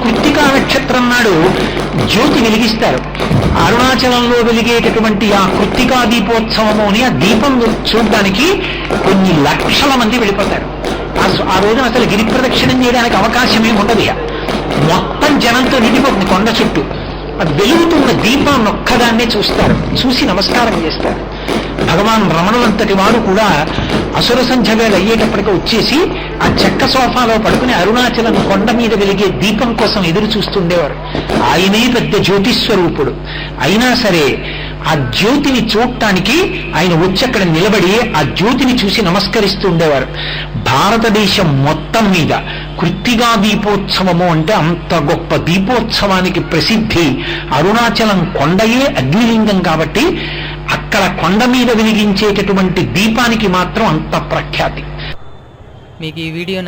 కృత్తికా నక్షత్రం నాడు జ్యోతి వెలిగిస్తారు. అరుణాచలంలో వెలిగేటటువంటి ఆ కృత్తికా దీపోత్సవము అని ఆ దీపం చూడడానికి కొన్ని లక్షల మంది వెళ్ళిపోతారు. ఆ రోజున అసలు గిరి ప్రదక్షిణం చేయడానికి అవకాశమే ఉండదు. మొత్తం జనంతో నిండిపోతుంది కొండ చుట్టూ. వెలుగుతున్న దీపాన్ని ఒక్కదాన్నే చూస్తారు, చూసి నమస్కారం చేస్తారు. భగవాన్ రమణులంతటి వారు కూడా అసుర సంధ్య వేళ అయ్యేటప్పటికీ వచ్చేసి ఆ చెక్క సోఫాలో పడుకుని అరుణాచలం కొండ మీద వెలిగే దీపం కోసం ఎదురు చూస్తుండేవారు. ఆయనే పెద్ద జ్యోతిస్వరూపుడు. అయినా సరే ఆ జ్యోతిని చూడటానికి ఆయన వచ్చి అక్కడ నిలబడి ఆ జ్యోతిని చూసి నమస్కరిస్తూ ఉండేవారు. భారతదేశం మొత్తం మీద కృత్తిగా దీపోత్సవము అంటే అంత గొప్ప దీపోత్సవానికి ప్రసిద్ధి. అరుణాచలం కొండయే అగ్నిలింగం కాబట్టి అక్కడ కొండ మీద వెలిగించేటటువంటి దీపానికి మాత్రం అంత ప్రఖ్యాతి. మీకు ఈ వీడియో